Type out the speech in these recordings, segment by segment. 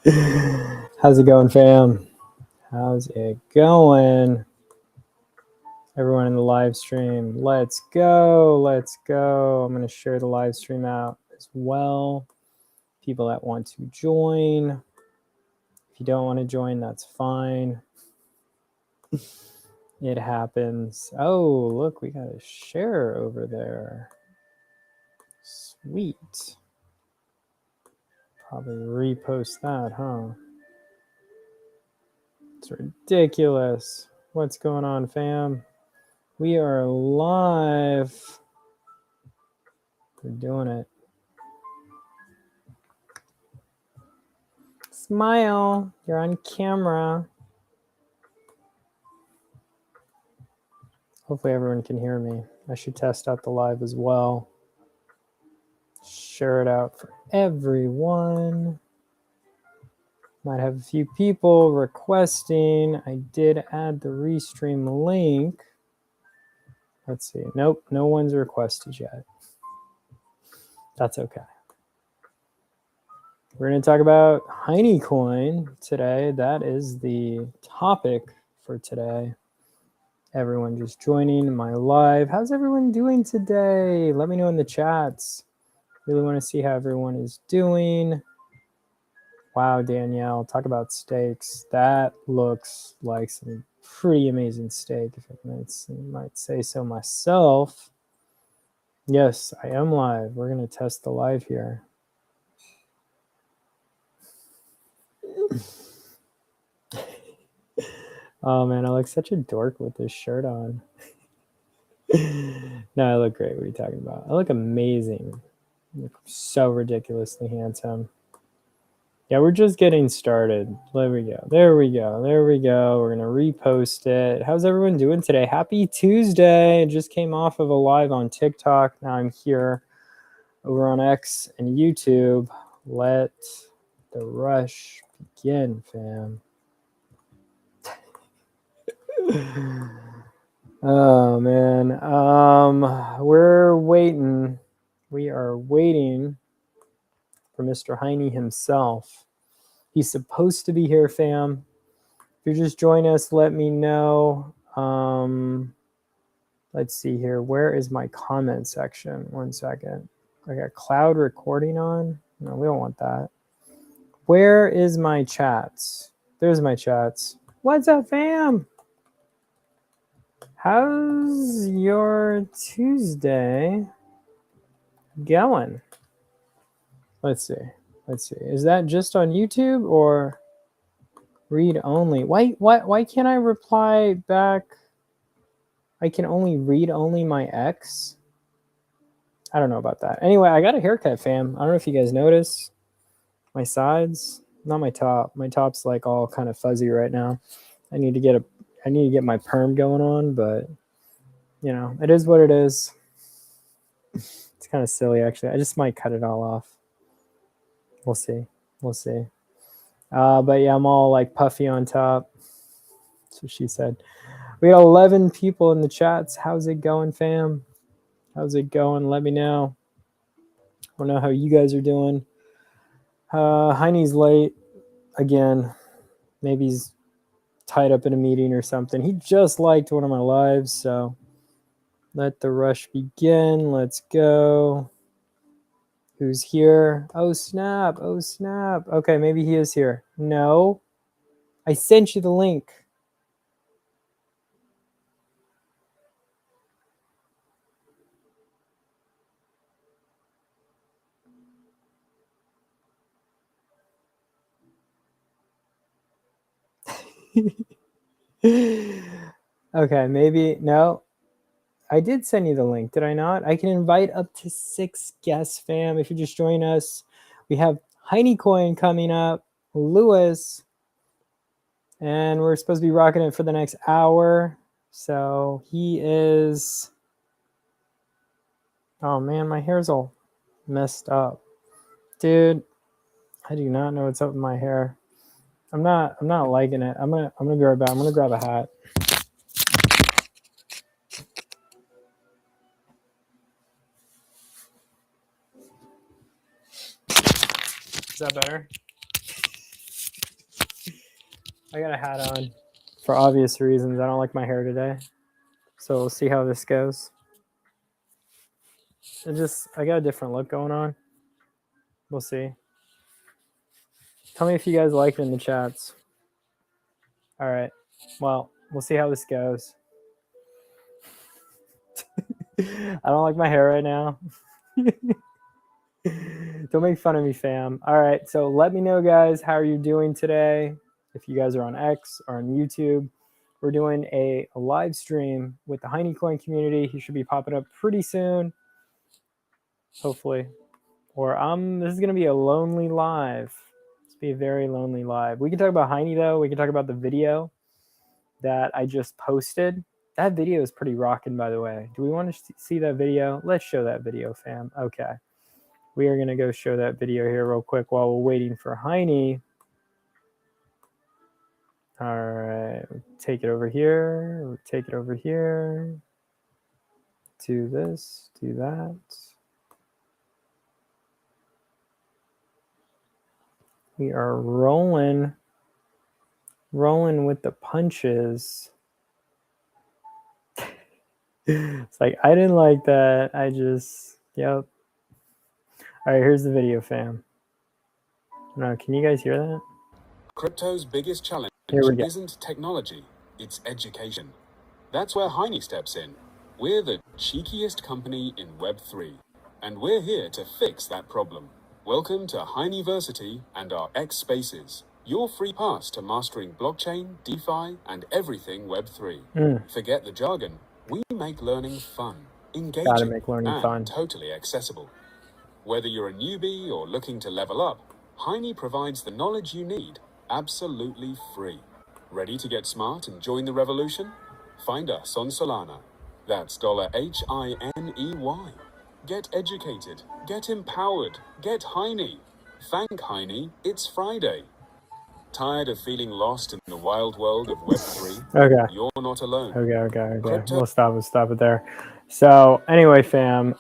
How's it going, fam? How's it going? Everyone in the live stream, let's go. Let's go. I'm going to share the live stream out as well. People that want to join. If you don't want to join, that's fine. It happens. Oh, look, we got a share over there. Sweet. Probably repost that, huh? It's ridiculous. What's going on, fam? We are live. We're doing it. Smile. You're on camera. Hopefully everyone can hear me. I should test out the live as well. Share it out for everyone. Might have a few people requesting. I did add the restream link. Let's see. Nope, no one's requested yet. That's okay. We're going to talk about Hiney coin today. That is the topic for today. Everyone just joining my live. How's everyone doing today? Let me know in the chats. Really want to see how everyone is doing. Wow, Danielle, talk about steaks. That looks like some pretty amazing steak, if I might say so myself. Yes, I am live. We're going to test the live here. Oh man, I look such a dork with this shirt on. No, I look great. What are you talking about? I look amazing. I look so ridiculously handsome. Yeah, we're just getting started. There we go. There we go. There we go. We're going to repost it. How's everyone doing today? Happy Tuesday. I just came off of a live on TikTok. Now I'm here over on X and YouTube. Let the rush begin, fam. Oh man, we're waiting. We are waiting for Mr. Hiney himself. He's supposed to be here, fam. If you're just joining us, let me know. Let's see here. Where is my comment section? 1 second. I got cloud recording on. No, we don't want that. Where is my chats? There's my chats. What's up, fam? How's your Tuesday going? Let's see. Let's see. Is that just on YouTube or read only? Why can't I reply back? I can only read only my X. I don't know about that. Anyway, I got a haircut, fam. I don't know if you guys notice. My sides, not my top. My top's like all kind of fuzzy right now. I need to get my perm going on, but you know, it is what it is. It's kind of silly, actually. I just might cut it all off. We'll see. We'll see. But yeah, I'm all like puffy on top. That's what she said. We got 11 people in the chats. How's it going, fam? How's it going? Let me know. I don't know how you guys are doing. Heine's late again. Maybe he's tied up in a meeting or something. He just liked one of my lives, so let the rush begin. Let's go. Who's here? Oh, snap. Oh, snap. Okay, maybe he is here. No. I sent you the link. Okay, maybe. No. I did send you the link, did I not? I can invite up to 6 guests, fam. If you just join us, we have Hiney Coin coming up, Lewis, and we're supposed to be rocking it for the next hour. So he is. Oh man, my hair's all messed up, dude. I do not know what's up with my hair. I'm not liking it. I'm gonna be right back. I'm gonna grab a hat. Is that better? I got a hat on for obvious reasons. I don't like my hair today. So we'll see how this goes. I got a different look going on. We'll see. Tell me if you guys like it in the chats. All right. Well, we'll see how this goes. I don't like my hair right now. Don't make fun of me, fam. All right. So let me know, guys, how are you doing today? If you guys are on X or on YouTube, we're doing a live stream with the Hiney Coin community. He should be popping up pretty soon, hopefully. Or this is gonna be a lonely live. It's be a very lonely live. We can talk about Hiney though. We can talk about the video that I just posted. That video is pretty rocking, by the way. Do we want to see that video? Let's show that video, fam. Okay. We are gonna go show that video here real quick while we're waiting for Hiney. All right, take it over here. Take it over here. Do this, do that. We are rolling with the punches. It's like, I didn't like that. Yep. All right, here's the video, fam. No, can you guys hear that? Crypto's biggest challenge isn't technology, it's education. That's where Hiney steps in. We're the cheekiest company in Web3, and we're here to fix that problem. Welcome to Hineyversity and our X Spaces, your free pass to mastering blockchain, DeFi, and everything Web3. Forget the jargon. We make learning fun, engaging, and totally accessible. Whether you're a newbie or looking to level up, Hiney provides the knowledge you need, absolutely free. Ready to get smart and join the revolution? Find us on Solana. That's $HINEY. Get educated, get empowered, get Hiney. Thank Hiney, it's Friday. Tired of feeling lost in the wild world of Web3? Okay. You're not alone. Okay. We'll stop it there. So anyway, fam,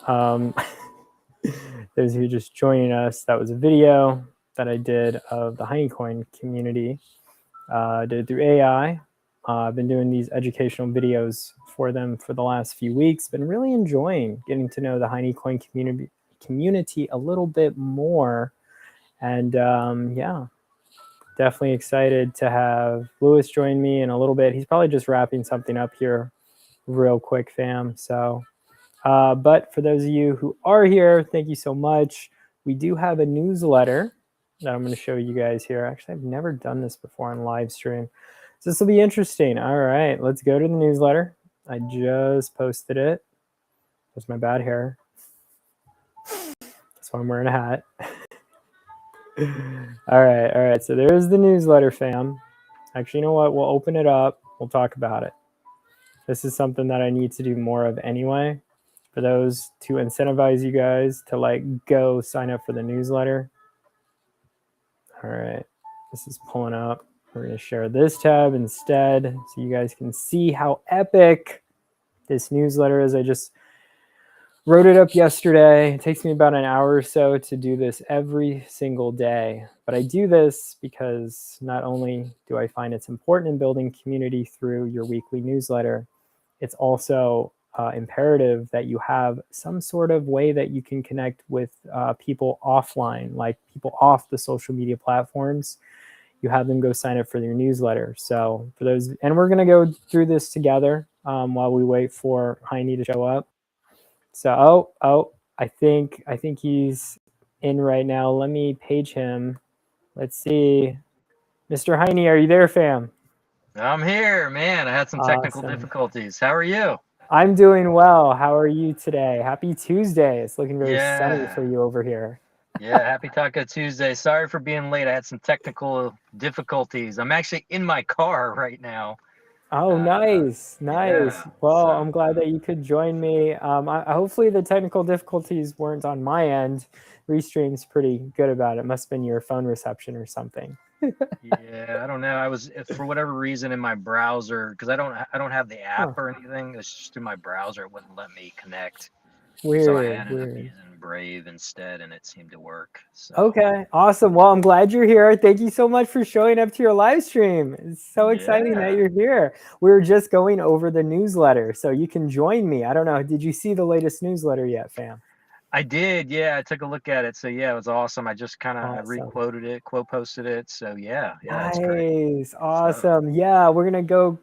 those of you just joining us, that was a video that I did of the Hiney Coin community. Did it through AI. I've been doing these educational videos for them for the last few weeks. Been really enjoying getting to know the Hiney Coin community a little bit more. And yeah, definitely excited to have Lewis join me in a little bit. He's probably just wrapping something up here real quick, fam. So, but for those of you who are here, thank you so much. We do have a newsletter that I'm going to show you guys here. Actually, I've never done this before on live stream. So this will be interesting. All right, let's go to the newsletter. I just posted it. That's my bad hair. That's why I'm wearing a hat. All right. So there's the newsletter, fam. Actually, you know what? We'll open it up. We'll talk about it. This is something that I need to do more of anyway. For those to incentivize you guys to go sign up for the newsletter. All right, this is pulling up. We're going to share this tab instead so you guys can see how epic this newsletter is. I just wrote it up yesterday. It takes me about an hour or so to do this every single day. But I do this because not only do I find it's important in building community through your weekly newsletter, it's also imperative that you have some sort of way that you can connect with people offline, like people off the social media platforms. You have them go sign up for your newsletter. So for those, and we're going to go through this together while we wait for Hiney to show up. So, I think he's in right now. Let me page him. Let's see. Mr. Hiney, are you there, fam? I'm here, man. I had some technical difficulties. How are you? I'm doing well. How are you today? Happy Tuesday. It's looking very sunny for you over here. Yeah, happy Taco Tuesday. Sorry for being late. I had some technical difficulties. I'm actually in my car right now. Oh, nice. Yeah, well, I'm glad that you could join me. Hopefully the technical difficulties weren't on my end. Restream's pretty good about it. Must have been your phone reception or something. Yeah, I don't know. I was, for whatever reason, in my browser, because I don't have the app or anything. It's just through my browser. It wouldn't let me connect. Weird. So I ended up using Brave instead, and it seemed to work. So. Okay, awesome. Well, I'm glad you're here. Thank you so much for showing up to your live stream. It's so exciting that you're here. We were just going over the newsletter, so you can join me. I don't know. Did you see the latest newsletter yet, fam? I did, yeah. I took a look at it. So yeah, it was awesome. I just kind of requoted it, quote posted it. So yeah, nice. It's great. Awesome. So. Yeah, we're gonna go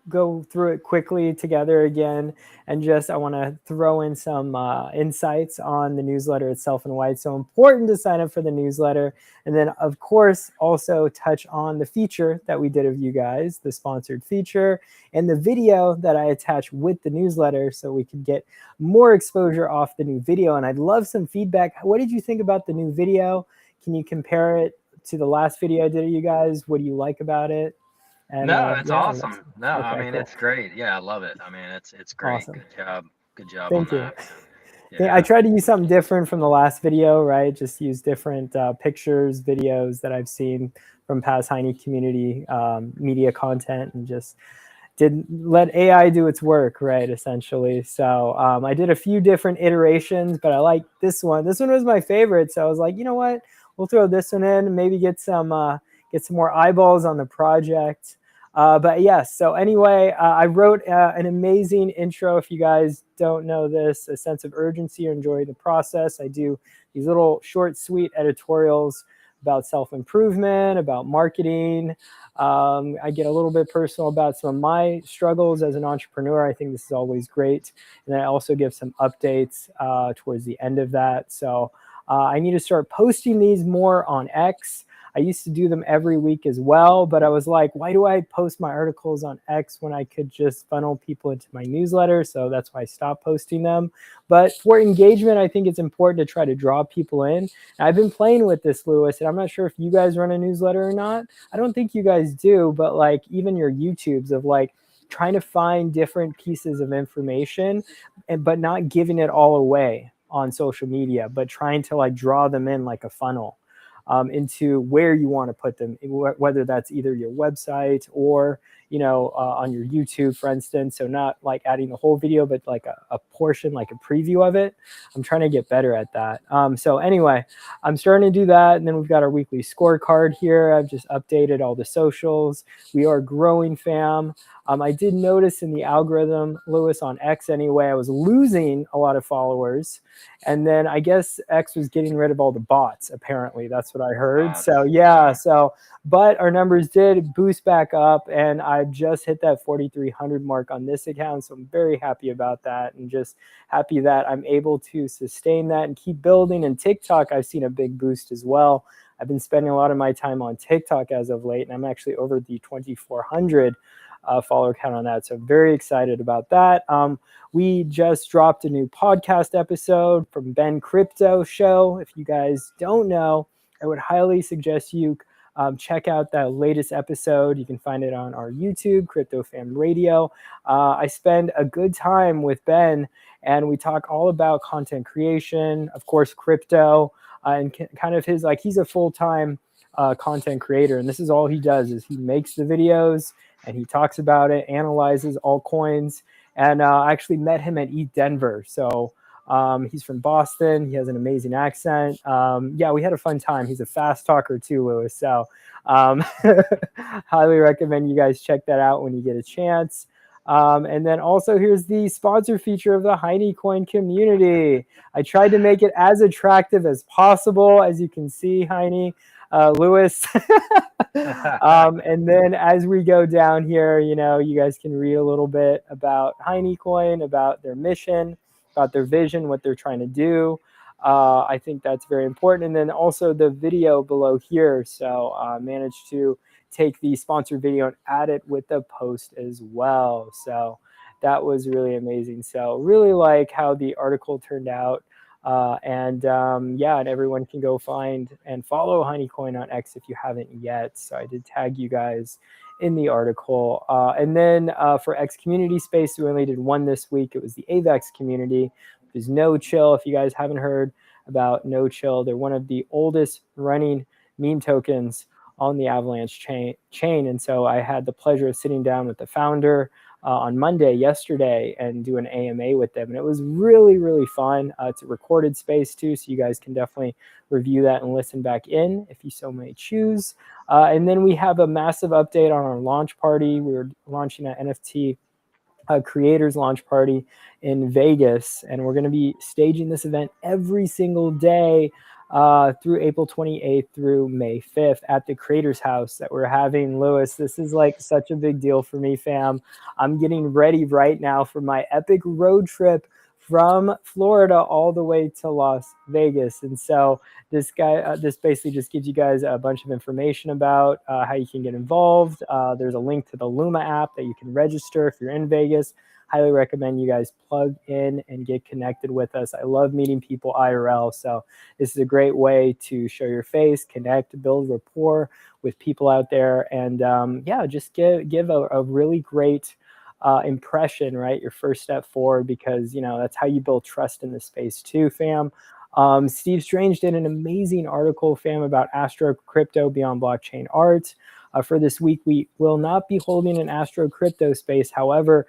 through it quickly together again, and just I want to throw in some insights on the newsletter itself and why it's so important to sign up for the newsletter, and then of course also touch on the feature that we did of you guys, the sponsored feature, and the video that I attached with the newsletter, so we could get more exposure off the new video. And I'd love some feedback. What did you think about the new video? Can you compare it to the last video I did of you guys? What do you like about it? And, no, it's awesome. No, I mean, cool. It's great. Yeah, I love it. I mean, it's great. Awesome. Good job Thank on you. that. Yeah. I tried to use something different from the last video, right? Just use different pictures, videos that I've seen from past Hiney community media content, and just didn't let AI do its work, right, essentially. So I did a few different iterations, but I like this one. This one was my favorite, so I was like, you know what? We'll throw this one in and maybe get some more eyeballs on the project. But yes, so anyway, I wrote an amazing intro. If you guys don't know this, a sense of urgency or enjoy the process. I do these little short, sweet editorials about self-improvement, about marketing. I get a little bit personal about some of my struggles as an entrepreneur. I think this is always great. And then I also give some updates towards the end of that. So I need to start posting these more on X. I used to do them every week as well, but I was like, why do I post my articles on X when I could just funnel people into my newsletter? So that's why I stopped posting them. But for engagement, I think it's important to try to draw people in. And I've been playing with this, Lewis, and I'm not sure if you guys run a newsletter or not. I don't think you guys do, but like even your YouTubes of like trying to find different pieces of information, but not giving it all away on social media, but trying to like draw them in like a funnel. Into where you want to put them, whether that's either your website or, on your YouTube, for instance. So not like adding the whole video, but like a portion, like a preview of it. I'm trying to get better at that. So anyway, I'm starting to do that. And then we've got our weekly scorecard here. I've just updated all the socials. We are growing, fam. I did notice in the algorithm, Lewis, on X anyway, I was losing a lot of followers. And then I guess X was getting rid of all the bots, apparently. That's what I heard. So yeah, but our numbers did boost back up, and I just hit that 4,300 mark on this account. So I'm very happy about that, and just happy that I'm able to sustain that and keep building. And TikTok, I've seen a big boost as well. I've been spending a lot of my time on TikTok as of late, and I'm actually over the 2,400 follower count on that. So very excited about that. We just dropped a new podcast episode from Ben Crypto Show. If you guys don't know, I would highly suggest you check out that latest episode. You can find it on our YouTube, Crypto Fam Radio. I spend a good time with Ben, and we talk all about content creation, of course, crypto, and kind of his, like, he's a full-time content creator, and this is all he does is he makes the videos and he talks about it, analyzes altcoins, and I actually met him at Eat Denver. So he's from Boston. He has an amazing accent. Yeah, we had a fun time. He's a fast talker too, Lewis. So highly recommend you guys check that out when you get a chance. And then also here's the sponsor feature of the Hiney Coin community. I tried to make it as attractive as possible, as you can see, Hiney. Lewis. And then as we go down here, you guys can read a little bit about Hiney Coin, about their mission, about their vision, what they're trying to do. I think that's very important. And then also the video below here. So I managed to take the sponsored video and add it with the post as well. So that was really amazing. So really like how the article turned out. And everyone can go find and follow Honeycoin on X if you haven't yet. So I did tag you guys in the article. And then for X community space, we only did one this week. It was the AVEX community, which is No Chill. If you guys haven't heard about No Chill, they're one of the oldest running meme tokens on the Avalanche chain. And so I had the pleasure of sitting down with the founder, on Monday, yesterday, and do an AMA with them. And it was really, really fun. It's a recorded space too, so you guys can definitely review that and listen back in if you so may choose. And then we have a massive update on our launch party. We're launching an NFT creators launch party in Vegas, and we're going to be staging this event every single day through April 28th through May 5th at the Creators House that we're having. Lewis, this is like such a big deal for me, fam. I'm getting ready right now for my epic road trip from Florida all the way to Las Vegas. And so this basically just gives you guys a bunch of information about how you can get involved. There's a link to the Luma app that you can register if you're in Vegas. Highly recommend you guys plug in and get connected with us. I love meeting people IRL. So this is a great way to show your face, connect, build rapport with people out there. And yeah, just give a really great impression, right? Your first step forward, because, you know, that's how you build trust in the space too, fam. Steve Strange did an amazing article, fam, about Astro Crypto Beyond Blockchain Art. For this week, we will not be holding an Astro Crypto space. However,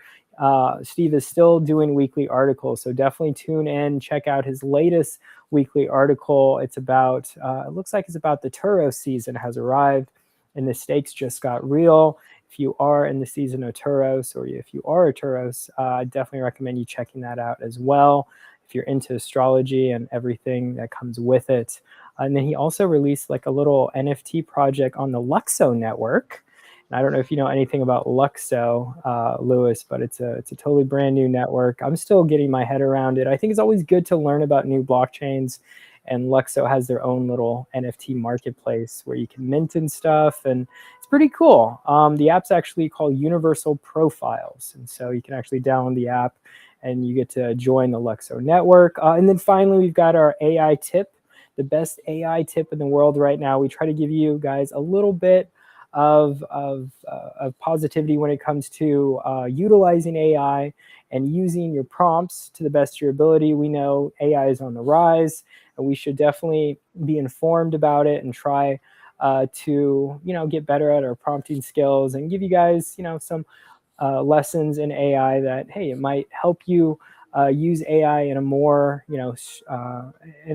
Steve is still doing weekly articles, so definitely tune in, check out his latest weekly article. It's about, it looks like it's about the Turo season has arrived and the stakes just got real. If you are in the season of Turos, or if you are a Turos, I definitely recommend you checking that out as well if you're into astrology and everything that comes with it. And then he also released like a little NFT project on the Luxo network. And I don't know if you know anything about Luxo, Lewis, but it's a totally brand new network. I'm still getting my head around it. I think it's always good to learn about new blockchains. And Luxo has their own little NFT marketplace where you can mint and stuff, and it's pretty cool. The app's actually called Universal Profiles, and so you can actually download the app and you get to join the Luxo network. And then finally, we've got our AI tip, the best AI tip in the world right now. We try to give you guys a little bit of positivity when it comes to utilizing AI and using your prompts to the best of your ability. We know AI is on the rise, and we should definitely be informed about it and try to, you know, get better at our prompting skills and give you guys, you know, some lessons in AI that, hey, it might help you use AI in a more, you know,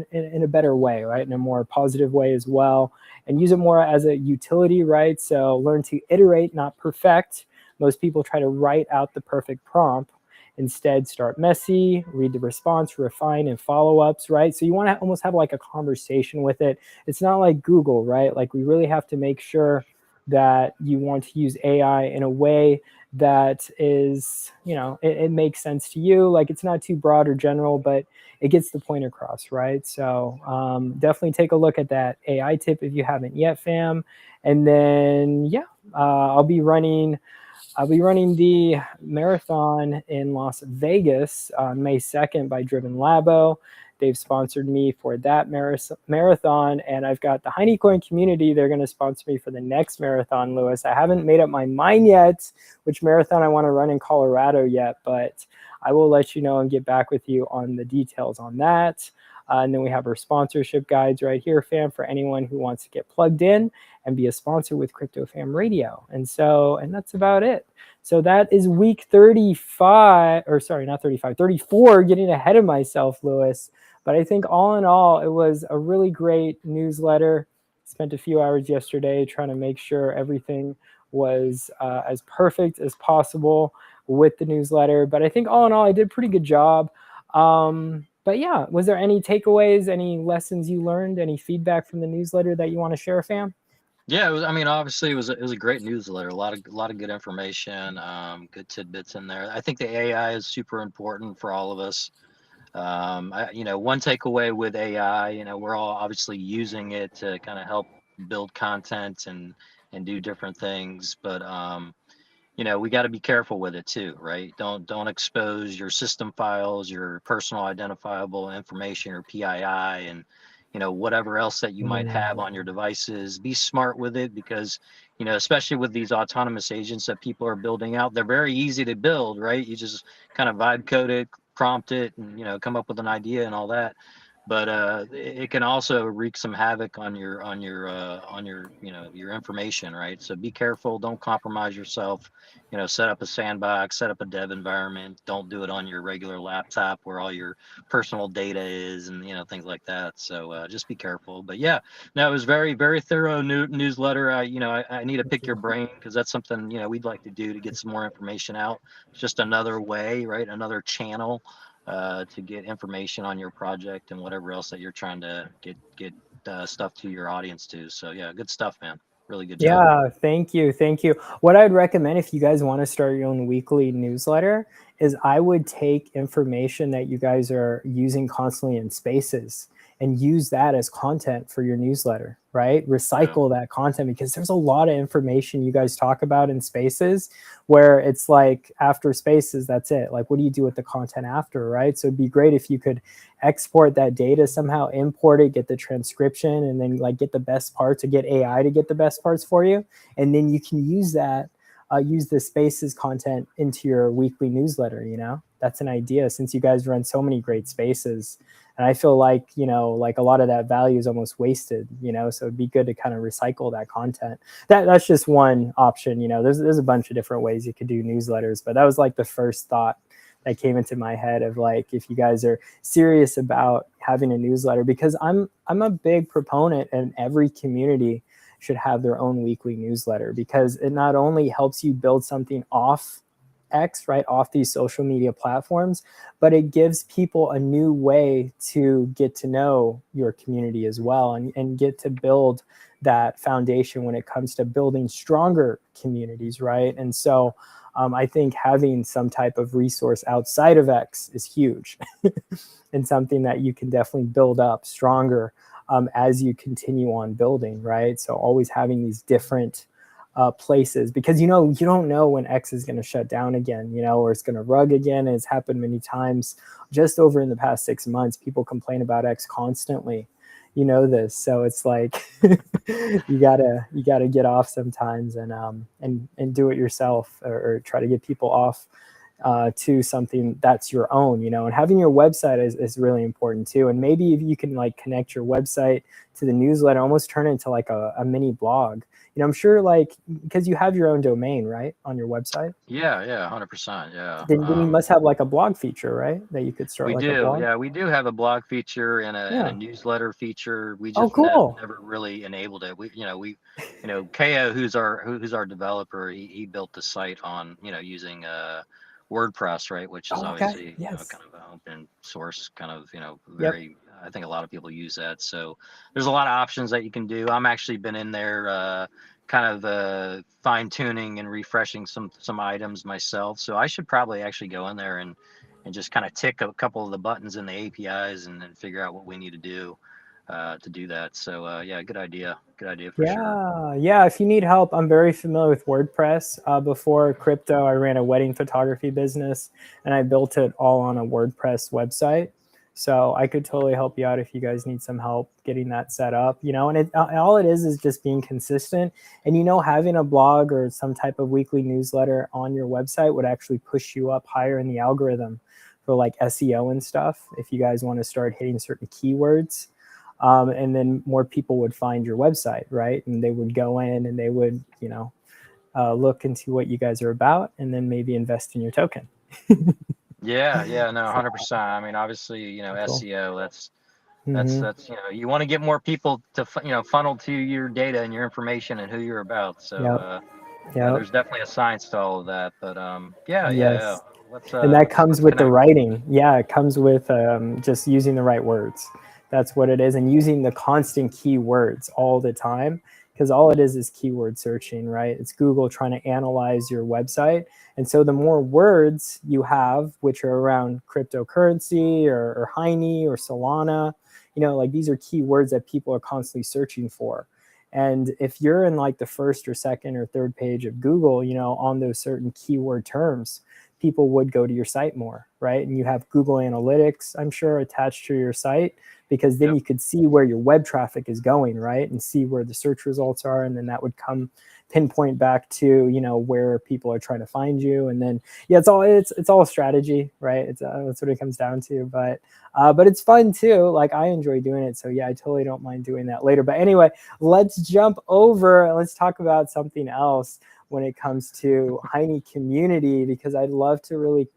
in a better way, right? In a more positive way as well, and use it more as a utility, right? So learn to iterate, not perfect. Most people try to write out the perfect prompt. Instead, start messy, read the response, refine, and follow-ups, right? So you want to almost have like a conversation with it. It's not like Google, right? Like we really have to make sure that you want to use AI in a way that is, you know, it makes sense to you. Like it's not too broad or general, but it gets the point across, right? So definitely take a look at that AI tip if you haven't yet, fam. And then, yeah, I'll be running the marathon in Las Vegas on May 2nd by Driven Labo. They've sponsored me for that marathon, and I've got the Hiney Coin community. They're going to sponsor me for the next marathon, Lewis. I haven't made up my mind yet which marathon I want to run in Colorado yet, but I will let you know and get back with you on the details on that. And then we have our sponsorship guides right here, fam, for anyone who wants to get plugged in and be a sponsor with Crypto Fam Radio. And that's about it. So that is week 35, or sorry, not 35, 34, getting ahead of myself, Lewis. But I think all in all, it was a really great newsletter. Spent a few hours yesterday trying to make sure everything was as perfect as possible with the newsletter. But I think all in all, I did a pretty good job. But yeah, was there any takeaways, any lessons you learned, any feedback from the newsletter that you want to share, fam? Yeah, it was, I mean, obviously it was a great newsletter. A lot of good information, good tidbits in there. I think the AI is super important for all of us. You know, one takeaway with AI, you know, we're all obviously using it to kind of help build content and do different things, but you know, we got to be careful with it too, right? Don't expose your system files, your personal identifiable information, or PII, and you know, whatever else that you might have on your devices. Be smart with it, because you know, especially with these autonomous agents that people are building out, they're very easy to build, right? You just kind of vibe code it, prompt it, and you know, come up with an idea and all that. but it can also wreak some havoc on your your information, right? So be careful, don't compromise yourself. Set up a sandbox, set up a dev environment. Don't do it on your regular laptop where all your personal data is, and things like that. So just be careful. But yeah, no, it was very, very thorough newsletter. I need to pick your brain, because that's something we'd like to do to get some more information out. It's just another way, right? Another channel to get information on your project and whatever else that you're trying to get stuff to your audience to. So yeah, good stuff, man. Really good job. Yeah, thank you. Thank you. What I'd recommend if you guys want to start your own weekly newsletter is I would take information that you guys are using constantly in Spaces and use that as content for your newsletter, right? Recycle that content, because there's a lot of information you guys talk about in Spaces where it's like after Spaces, that's it. Like, what do you do with the content after, right? So it'd be great if you could export that data somehow, import it, get the transcription, and then like get the best parts, to get AI to get the best parts for you. And then you can use that, use the Spaces content into your weekly newsletter. That's an idea, since you guys run so many great Spaces. And I feel like, like a lot of that value is almost wasted, so it'd be good to kind of recycle that content. That's just one option. There's a bunch of different ways you could do newsletters, but that was like the first thought that came into my head of like, if you guys are serious about having a newsletter, because I'm a big proponent, and every community should have their own weekly newsletter, because it not only helps you build something off X, right, off these social media platforms, but it gives people a new way to get to know your community as well, and get to build that foundation when it comes to building stronger communities, right? And so I think having some type of resource outside of X is huge and something that you can definitely build up stronger as you continue on building, right? So always having these different places, because you don't know when X is going to shut down again, or it's going to rug again. And it's happened many times. Just over in the past 6 months, people complain about X constantly. This, so it's like you gotta get off sometimes, and do it yourself, or try to get people off to something that's your own, and having your website is really important too. And maybe if you can like connect your website to the newsletter, almost turn it into like a mini blog. I'm sure, like, because you have your own domain, right, on your website. Yeah, 100%. Yeah. Then you must have like a blog feature, right, that you could start We like a do. blog. Yeah, we do have a blog feature and a Yeah. newsletter feature. We Oh, just cool. never really enabled it. Ko, who's our developer, he built the site on using WordPress, right, which is Oh, okay. obviously Yes. kind of an open source, kind of Yep. very. I think a lot of people use that. So there's a lot of options that you can do. I'm actually been in there kind of fine tuning and refreshing some items myself. So I should probably actually go in there and just kind of tick a couple of the buttons in the APIs and then figure out what we need to do that. So yeah, good idea for sure. Yeah. If you need help, I'm very familiar with WordPress. Before crypto, I ran a wedding photography business, and I built it all on a WordPress website. So I could totally help you out if you guys need some help getting that set up. And all it is just being consistent. And having a blog or some type of weekly newsletter on your website would actually push you up higher in the algorithm for like SEO and stuff, if you guys want to start hitting certain keywords. And then more people would find your website, right? And they would go in and they would, look into what you guys are about, and then maybe invest in your token. Yeah, no, 100%. I mean, obviously, Cool. SEO, that's Mm-hmm. you want to get more people to funnel to your data and your information and who you're about. So Yep. yeah, Yep. there's definitely a science to all of that. But yeah. Yes. Let's And that comes with the connect. writing. Yeah, it comes with just using the right words. That's what it is. And using the constant keywords all the time, because all it is keyword searching, right? It's Google trying to analyze your website. And so the more words you have, which are around cryptocurrency or Hiney or Solana, like these are keywords that people are constantly searching for. And if you're in like the first or second or third page of Google, on those certain keyword terms, people would go to your site more, right? And you have Google Analytics, I'm sure, attached to your site. because then you could see where your web traffic is going, right? And see where the search results are. And then that would come pinpoint back to, you know, where people are trying to find you. And then, yeah, it's all a strategy, right? That's what it comes down to. But it's fun too. Like, I enjoy doing it. So yeah, I totally don't mind doing that later. But anyway, let's jump over. Let's talk about something else when it comes to Hiney community, because I'd love to really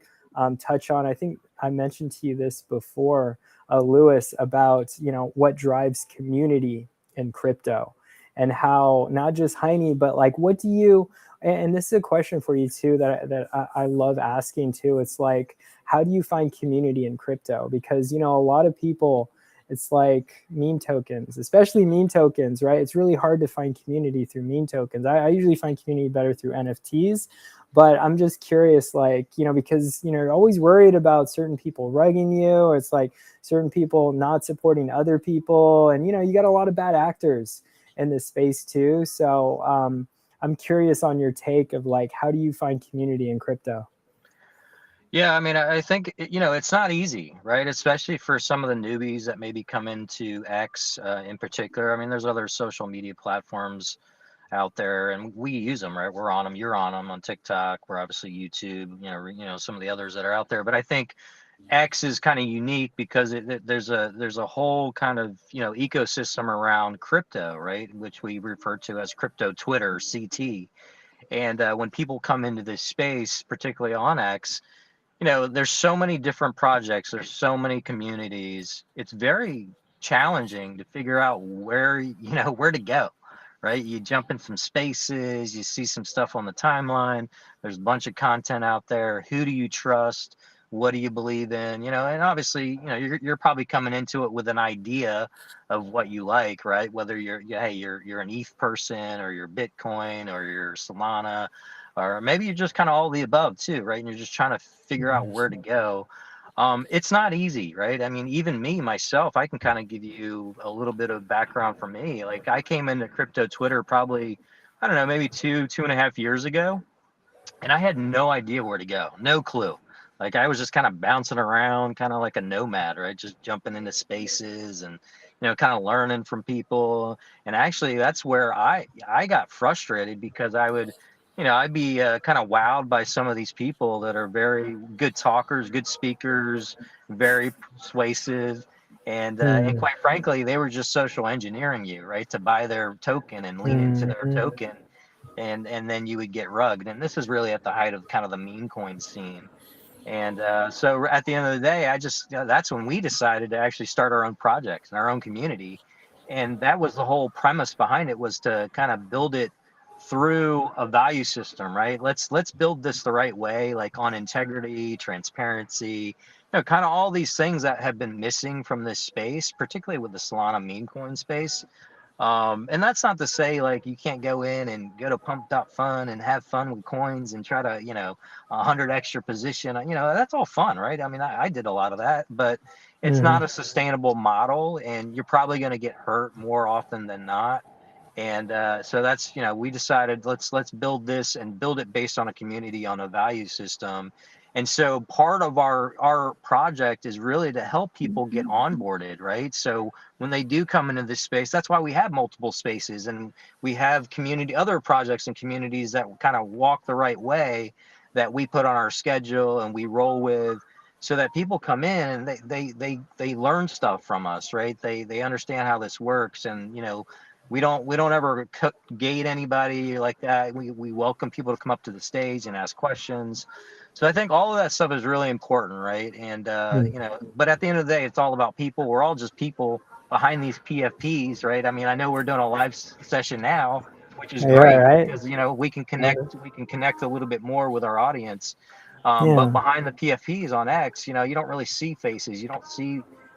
touch on, I think I mentioned to you this before, Lewis, about, you know, what drives community in crypto, and how not just Hiney, but like, what do you, and this is a question for you too, that I love asking too. It's like, how do you find community in crypto? Because, you know, a lot of people, it's like meme tokens, especially meme tokens, right? It's really hard to find community through meme tokens. I usually find community better through NFTs, but I'm just curious, like, you know, because, you know, you're always worried about certain people rugging you, or it's like certain people not supporting other people. And, you know, you got a lot of bad actors in this space too. So I'm curious on your take of like, how do you find community in crypto? Yeah, I mean, I think, you know, it's not easy, right? Especially for some of the newbies that maybe come into X in particular. I mean, there's other social media platforms out there, and we use them, right? We're on them. You're on them on TikTok. We're obviously YouTube. You know, some of the others that are out there. But I think X is kind of unique because there's a whole kind of, you know, ecosystem around crypto, right? Which we refer to as crypto Twitter, CT. And when people come into this space, particularly on X, you know, there's so many different projects, there's so many communities. It's very challenging to figure out where, you know, where to go, right? You jump in some spaces, you see some stuff on the timeline, there's a bunch of content out there. Who do you trust? What do you believe in? You know, and obviously, you know, you're probably coming into it with an idea of what you like, right? Whether you're an ETH person, or you're Bitcoin, or you're Solana, or maybe you're just kind of all the above too, right? And you're just trying to figure out where to go. It's not easy, right? I mean, even me, myself, I can kind of give you a little bit of background for me. Like, I came into crypto Twitter probably, I don't know, maybe 2.5 years ago, and I had no idea where to go, no clue. Like, I was just kind of bouncing around, kind of like a nomad, right? Just jumping into spaces and, you know, kind of learning from people. And actually, that's where I got frustrated, because I would, you know, I'd be kind of wowed by some of these people that are very good talkers, good speakers, very persuasive. And quite frankly, they were just social engineering you, right, to buy their token and lean into their token, and then you would get rugged. And this is really at the height of kind of the meme coin scene. And so at the end of the day, that's when we decided to actually start our own projects and our own community. And that was the whole premise behind it, was to kind of build it through a value system, right? Let's build this the right way, like on integrity, transparency, you know, kind of all these things that have been missing from this space, particularly with the Solana meme coin space. And that's not to say like you can't go in and go to pump.fun and have fun with coins and try to, you know, 100 extra position. You know, that's all fun, right? I mean, I did a lot of that, but it's not a sustainable model, and you're probably going to get hurt more often than not. And so that's, you know, we decided let's build this and build it based on a community, on a value system. And so part of our project is really to help people get onboarded, right? So when they do come into this space, that's why we have multiple spaces, and we have other projects and communities that kind of walk the right way, that we put on our schedule and we roll with, so that people come in and they learn stuff from us, right? They understand how this works. And, you know, we don't ever gate anybody like that. We welcome people to come up to the stage and ask questions. So I think all of that stuff is really important, right? And you know, but at the end of the day, it's all about people. We're all just people behind these PFPs, right? I mean, I know we're doing a live session now, which is great, Right. because, you know, we can connect a little bit more with our audience. But Yeah. behind the PFPs on X, you know, you don't really see faces, you don't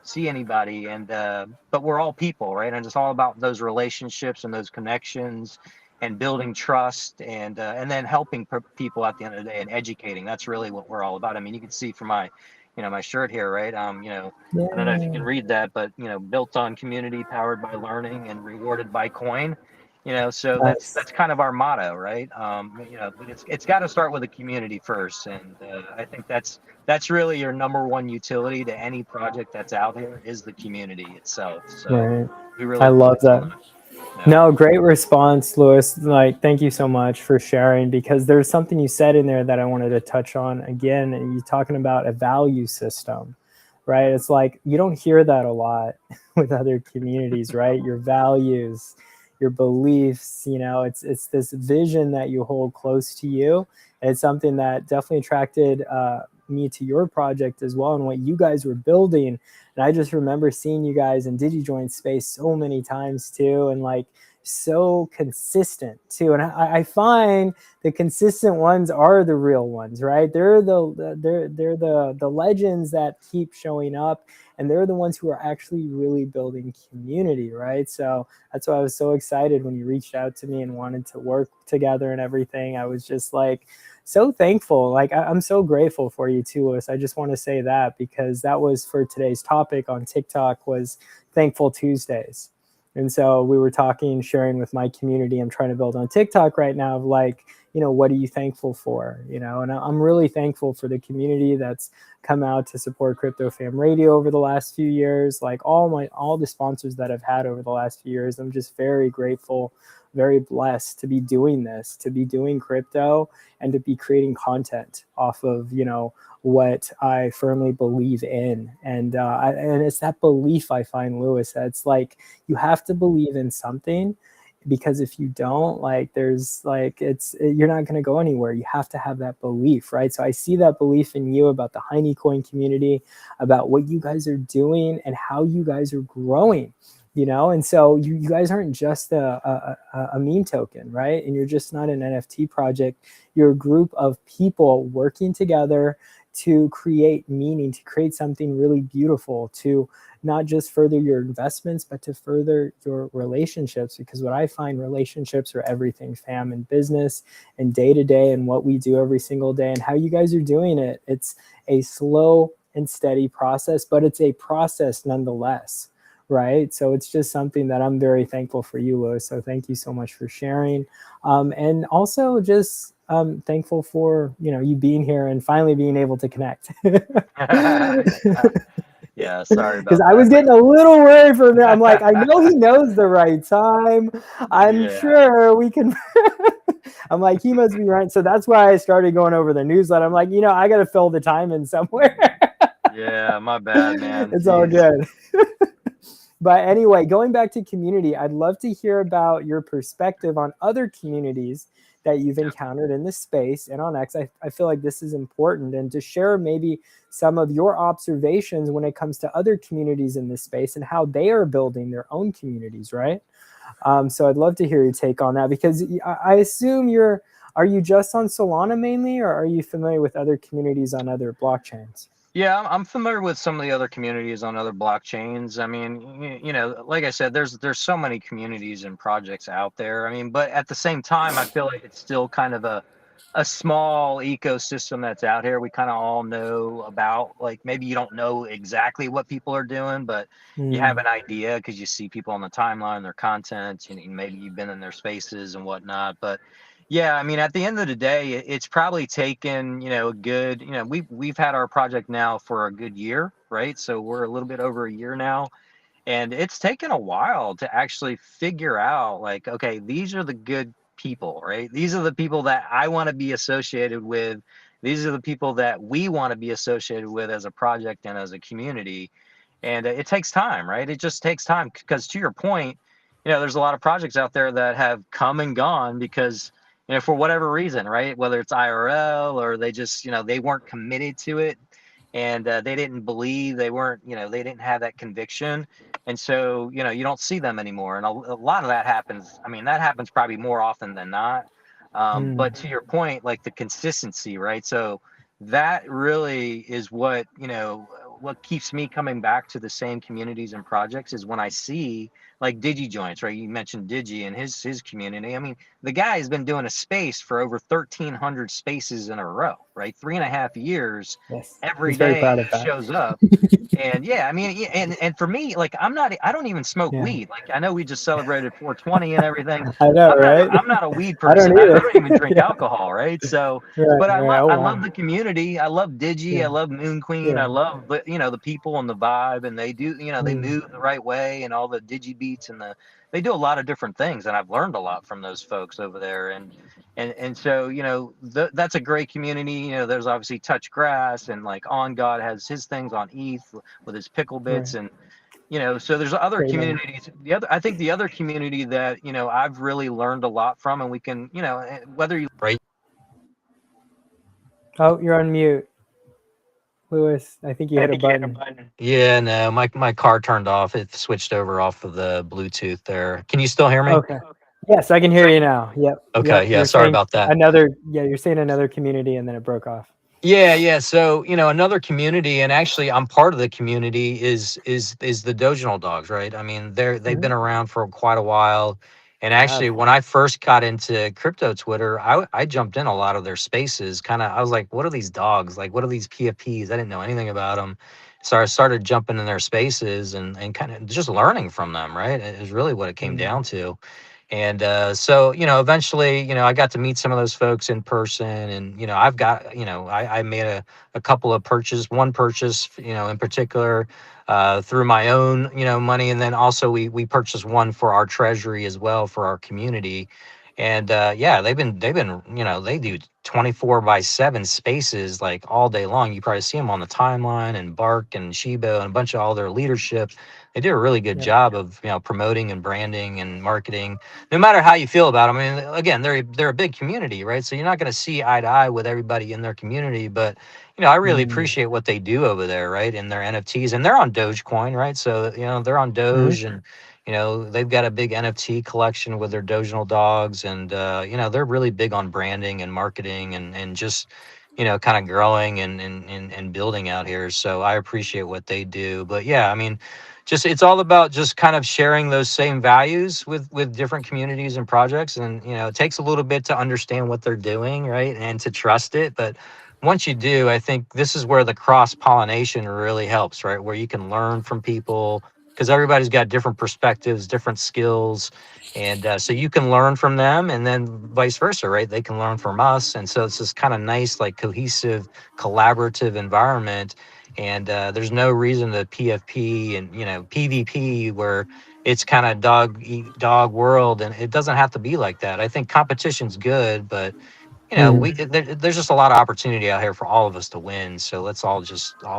see anybody. And but we're all people, right? And it's all about those relationships and those connections, and building trust, and then helping people at the end of the day, and educating. That's really what we're all about. I mean, you can see from my, you know, my shirt here, right? You know, I don't know if you can read that, but, you know, built on community, powered by learning, and rewarded by coin. So that's kind of our motto, right? But it's got to start with the community first, and I think that's really your number one utility to any project that's out here is the community itself. So Right. we really I love focus on that. that. Yeah. No, great response, Lewis. Like, thank you so much for sharing, because there's something you said in there that I wanted to touch on again. And you're talking about a value system, right? It's like you don't hear that a lot with other communities, right? Your values, your beliefs, it's this vision that you hold close to you. And it's something that definitely attracted me to your project as well, and what you guys were building. And I just remember seeing you guys in DigiJoin space so many times too, and like so consistent too. And I find the consistent ones are the real ones, right? They're the legends that keep showing up, and they're the ones who are actually really building community, right? So that's why I was so excited when you reached out to me and wanted to work together and everything. I was just like so thankful. Like I'm so grateful for you too, Lewis. I just want to say that, because that was for today's topic on TikTok, was Thankful Tuesdays. And so we were talking, sharing with my community I'm trying to build on TikTok right now, of like, what are you thankful for? And I'm really thankful for the community that's come out to support Crypto Fam Radio over the last few years. Like all the sponsors that I've had over the last few years, I'm just very grateful, very blessed to be doing this, to be doing crypto, and to be creating content off of, what I firmly believe in. And it's that belief, I find, Lewis, that it's like you have to believe in something, because if you don't, like, there's like, you're not going to go anywhere. You have to have that belief, right? So I see that belief in you, about the Hiney coin community, about what you guys are doing and how you guys are growing. And so you guys aren't just a meme token, right? And you're just not an NFT project. You're a group of people working together to create meaning, to create something really beautiful, to not just further your investments, but to further your relationships. Because what I find, relationships are everything, fam, in business and day to day, and what we do every single day, and how you guys are doing it. It's a slow and steady process, but it's a process nonetheless. Right. So it's just something that I'm very thankful for you, Lewis. So thank you so much for sharing. And also just thankful for, you being here and finally being able to connect. Yeah, sorry about Because that. I was getting a little worried for a minute. I'm like, I know he knows the right time. I'm sure we can. I'm like, he must be right. So that's why I started going over the newsletter. I'm like, I got to fill the time in somewhere. Yeah, my bad, man. It's all good. But anyway, going back to community, I'd love to hear about your perspective on other communities that you've encountered in this space and on X. I feel like this is important, and to share maybe some of your observations when it comes to other communities in this space and how they are building their own communities, right? So I'd love to hear your take on that, because I assume are you just on Solana mainly, or are you familiar with other communities on other blockchains? Yeah, I'm familiar with some of the other communities on other blockchains. I mean, like I said, there's so many communities and projects out there. I mean, but at the same time, I feel like it's still kind of a small ecosystem that's out here. We kind of all know about, like, maybe you don't know exactly what people are doing, but you have an idea because you see people on the timeline, their content, and maybe you've been in their spaces and whatnot. But yeah, I mean, at the end of the day, it's probably taken, a good, we've had our project now for a good year, right? So we're a little bit over a year now, and it's taken a while to actually figure out, like, okay, these are the good people, right? These are the people that I want to be associated with. These are the people that we want to be associated with as a project and as a community. And it takes time, right? It just takes time, because to your point, there's a lot of projects out there that have come and gone because, for whatever reason, right? Whether it's IRL or they just, they weren't committed to it, and they didn't believe, they weren't, they didn't have that conviction. And so, you don't see them anymore. And a lot of that happens. I mean, that happens probably more often than not. But to your point, like the consistency, right? So that really is what, what keeps me coming back to the same communities and projects is when I see like Digi Joints, right? You mentioned Digi and his community. I mean, the guy has been doing a space for over 1,300 spaces in a row, right? 3.5 years. Yes, Every he's very day proud of he that. shows up. And yeah, I mean, and for me, like I don't even smoke Yeah. weed. Like I know we just celebrated 420 and everything. I know, right? I'm not a weed I person. don't I either. don't even drink Yeah. alcohol, right? So, Right, but right. Oh I wow. love the community. I love Digi. Yeah. I love Moon Queen. Yeah. I love the people and the vibe, and they do they Mm. move the right way and all the Digi beats and they do a lot of different things, and I've learned a lot from those folks over there. And so that's a great community. There's obviously Touch Grass and like On God has his things on ETH with his pickle bits Right. and so there's other Great name. communities. I think the other community that I've really learned a lot from, and we can whether you right. Oh, you're on mute, Lewis. I think you hit a button. Yeah, no, my car turned off. It switched over off of the Bluetooth there. Can you still hear me? Okay. Yes, I can hear you now. Yep. Okay, Yep. yeah, You're sorry saying about that. another. Yeah, you're saying another community, and then it broke off. Yeah. So, another community, and actually I'm part of the community is the Doginal dogs, right? I mean, they've been around for quite a while. And They actually, have. when I first got into crypto Twitter, I jumped in a lot of their spaces. I was like, what are these dogs? Like, what are these PFPs? I didn't know anything about them. So I started jumping in their spaces and kind of just learning from them, right? It is really what it came down to. And so, eventually, I got to meet some of those folks in person. And, I've got, I made a couple of one purchase, in particular through my own, money. And then also we purchased one for our treasury as well for our community. And yeah, they've been, they do 24/7 spaces like all day long. You probably see them on the timeline and Bark and Shibo and a bunch of all their leadership. They do a really good job of, promoting and branding and marketing no matter how you feel about them. I mean, again, they're a big community, right? So you're not going to see eye to eye with everybody in their community, but I really appreciate what they do over there, right? In their NFTs, and they're on Dogecoin, right? So they're on Doge, and they've got a big NFT collection with their Doginal dogs, and they're really big on branding and marketing and just kind of growing and building out here. So I appreciate what they do. But yeah, I mean, just it's all about just kind of sharing those same values with different communities and projects. And it takes a little bit to understand what they're doing, right, and to trust it. But once you do, I think this is where the cross pollination really helps, right, where you can learn from people because everybody's got different perspectives, different skills. And so you can learn from them, and then vice versa, right? They can learn from us. And so it's this kind of nice, like cohesive, collaborative environment. And there's no reason to PFP and PvP where it's kind of dog eat dog world, and it doesn't have to be like that. I think competition's good, but there's just a lot of opportunity out here for all of us to win. So let's all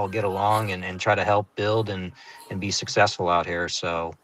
get along and try to help build and be successful out here. So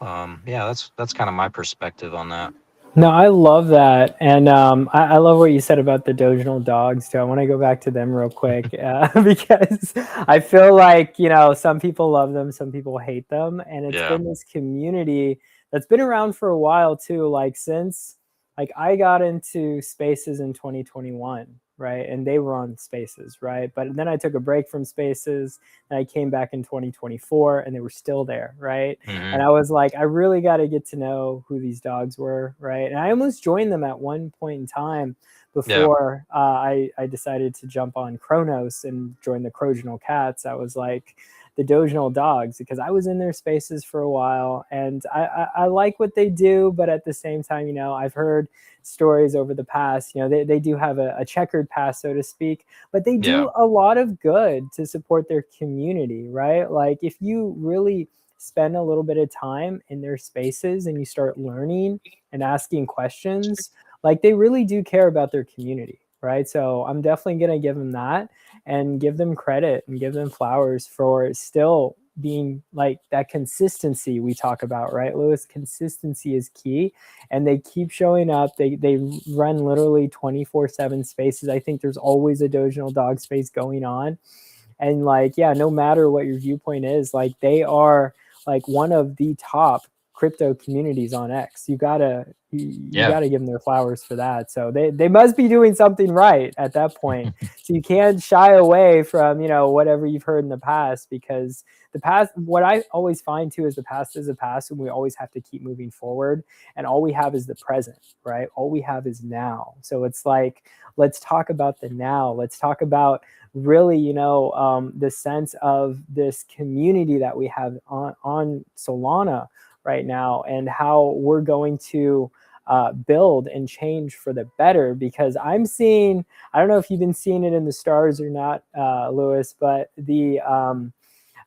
yeah, that's kind of my perspective on that. No, I love that, and I love what you said about the Doginal dogs too. I want to go back to them real quick because I feel like some people love them, some people hate them, and it's been this community that's been around for a while too. Like since I got into Spaces in 2021, right, and they were on Spaces, right, but then I took a break from Spaces and I came back in 2024 and they were still there, right? And I was like, I really got to get to know who these dogs were, right? And I almost joined them at one point in time before I decided to jump on Kronos and join the Croginal Cats. I was like the Doginal dogs because I was in their spaces for a while, and I like what they do, but at the same time, I've heard stories over the past, they do have a checkered past, so to speak, but they do a lot of good to support their community, right? Like if you really spend a little bit of time in their spaces and you start learning and asking questions, like they really do care about their community, right? So I'm definitely going to give them that and give them credit and give them flowers for still being like that consistency we talk about, right, Lewis? Consistency is key, and they keep showing up. They run literally 24/7 spaces. I think there's always a Doginal dog space going on, and no matter what your viewpoint is, they are like one of the top crypto communities on X. You gotta you got to give them their flowers for that. So they must be doing something right at that point. So you can't shy away from, whatever you've heard in the past, because the past, what I always find too, is the past is the past, and we always have to keep moving forward. And all we have is the present, right? All we have is now. So it's like, let's talk about the now. Let's talk about really, the sense of this community that we have on Solana right now, and how we're going to build and change for the better. Because I'm seeing, I don't know if you've been seeing it in the stars or not, Lewis, but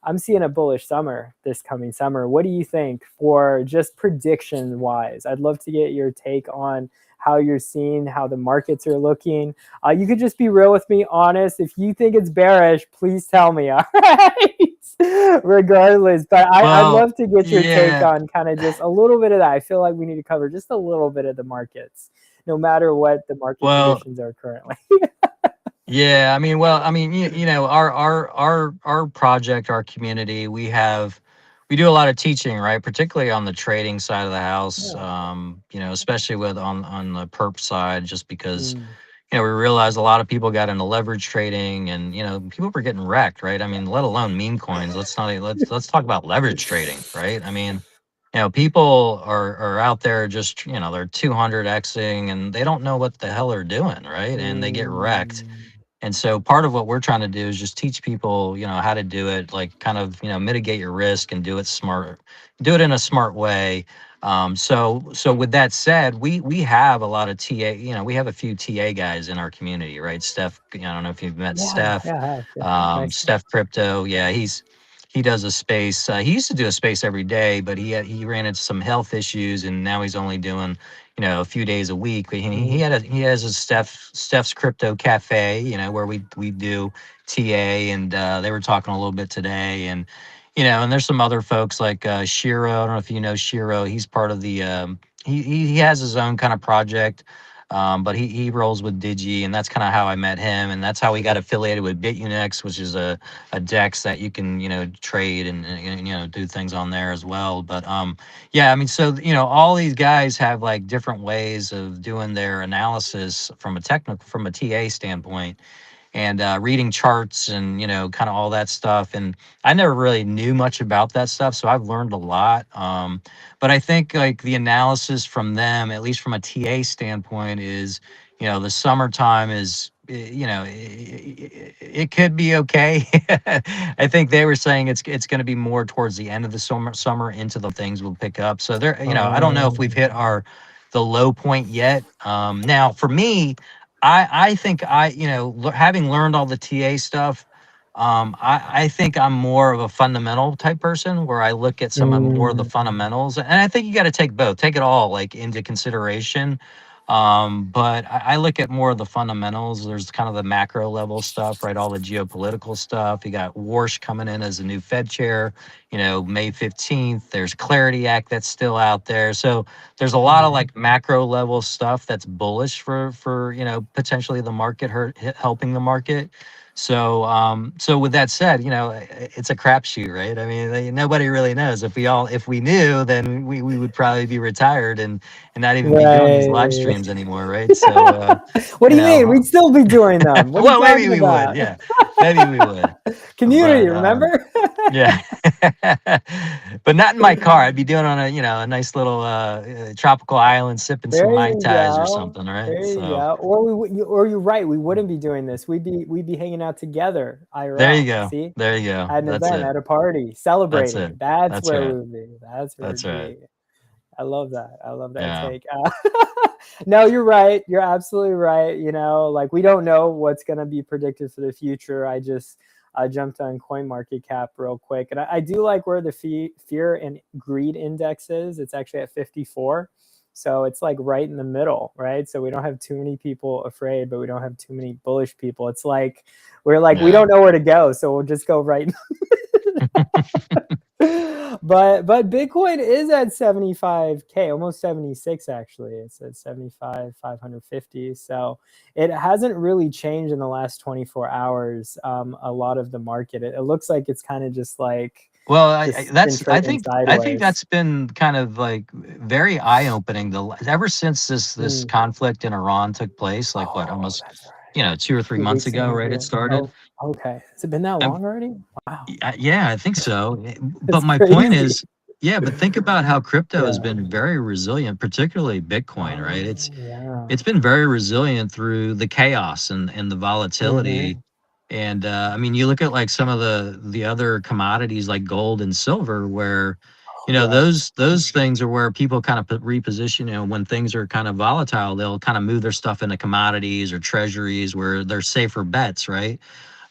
I'm seeing a bullish summer this coming summer. What do you think, for just prediction wise? I'd love to get your take on how you're seeing how the markets are looking. You could just be real with me, honest. If you think it's bearish, please tell me. All right. Regardless, but I'd love to get your take on kind of just a little bit of that. I feel like we need to cover just a little bit of the markets, no matter what the market conditions are currently. Yeah, I mean, our project, our community, we do a lot of teaching, right? Particularly on the trading side of the house. Especially on the perp side, just because we realized a lot of people got into leverage trading, and people were getting wrecked, right? I mean, let alone meme coins. Let's talk about leverage trading, right? I mean, people are out there just they're 200xing, and they don't know what the hell they're doing, right? And they get wrecked. And so part of what we're trying to do is just teach people, how to do it, like kind of, mitigate your risk and do it in a smart way. So with that said, we have a lot of TA, we have a few TA guys in our community, right? Steph, I don't know if you've met Steph, Nice. Steph Crypto. Yeah, he does a space. He used to do a space every day, but he ran into some health issues, and now he's only doing a few days a week. But he has a Steph's Crypto Cafe, where we do TA, and they were talking a little bit today, and and there's some other folks like Shiro. I don't know if you know Shiro. He's part of the he has his own kind of project. But he rolls with Digi, and that's kind of how I met him, and that's how we got affiliated with BitUnix, which is a DEX that you can trade and do things on there as well. But yeah, I mean, so all these guys have like different ways of doing their analysis from a TA standpoint, and reading charts and kind of all that stuff. And I never really knew much about that stuff, so I've learned a lot. But I think like the analysis from them, at least from a TA standpoint, is the summertime is it could be okay. I think they were saying it's going to be more towards the end of the summer into the things will pick up. So there, I don't know if we've hit the low point yet. Now for me, I think having learned all the TA stuff, I think I'm more of a fundamental type person, where I look at some of more of the fundamentals, and I think you got to take it all like into consideration. But I look at more of the fundamentals. There's kind of the macro level stuff, right? All the geopolitical stuff. You got Warsh coming in as a new Fed chair, May 15th. There's Clarity Act that's still out there. So there's a lot of like macro level stuff that's bullish for potentially the market helping the market. So with that said, it's a crapshoot, right? I mean, nobody really knows. If we knew, then we would probably be retired and not even be doing these live streams anymore, right? So what do you mean? We'd still be doing them. What are you talking maybe we about? would, yeah. Maybe we would. Community, remember? Yeah. But not in my car. I'd be doing on a nice little tropical island, sipping some Mai Tais or something, right? There you go. Or you're right. We wouldn't be doing this. We'd be hanging out together. IRL. There you go. See? There you go. At an event, at a party, celebrating. That's where we would be. That's where we'd be. I love that. I love that take. No, you're right. You're absolutely right. Like we don't know what's going to be predicted for the future. I just jumped on CoinMarketCap real quick. And I do like where the fear and greed index is. It's actually at 54. So it's like right in the middle, right? So we don't have too many people afraid, but we don't have too many bullish people. It's like, we don't know where to go. So we'll just go right. But Bitcoin is at 75K, almost 76 actually. It's at 75,550. So it hasn't really changed in the last 24 hours. A lot of the market, it looks like it's kind of just like Well, Just been I trading think sideways. that's been kind of like very eye-opening. Ever since this Mm. conflict in Iran took place, like what, Oh, almost, that's right. 2 or 3 2 months weeks ago, ago, right? It yeah. started. Oh, okay. Has it been that long already? Wow. Yeah, I think so. But That's my point crazy. is, yeah, but think about how crypto has Yeah. been very resilient, particularly Bitcoin, right? Yeah. It's been very resilient through the chaos and the Mhm. volatility. And I mean, you look at like some of the other commodities like gold and silver, where Right. those things are where people kind of reposition. When things are kind of volatile, they'll kind of move their stuff into commodities or treasuries where they're safer bets, right?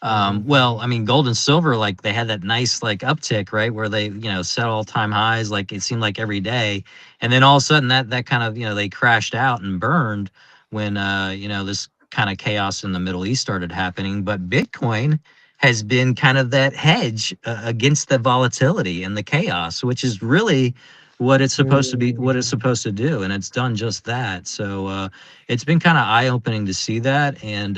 Mhm. Well, I mean, gold and silver, like they had that nice like uptick, right, where they set all time highs, like it seemed like every day, and then all of a sudden that kind of they crashed out and burned when this kind of chaos in the Middle East started happening. But Bitcoin has been kind of that hedge against the volatility and the chaos, which is really what it's supposed to be, what it's Mm. supposed to do, and it's done just that. So it's been kind of eye opening to see that, and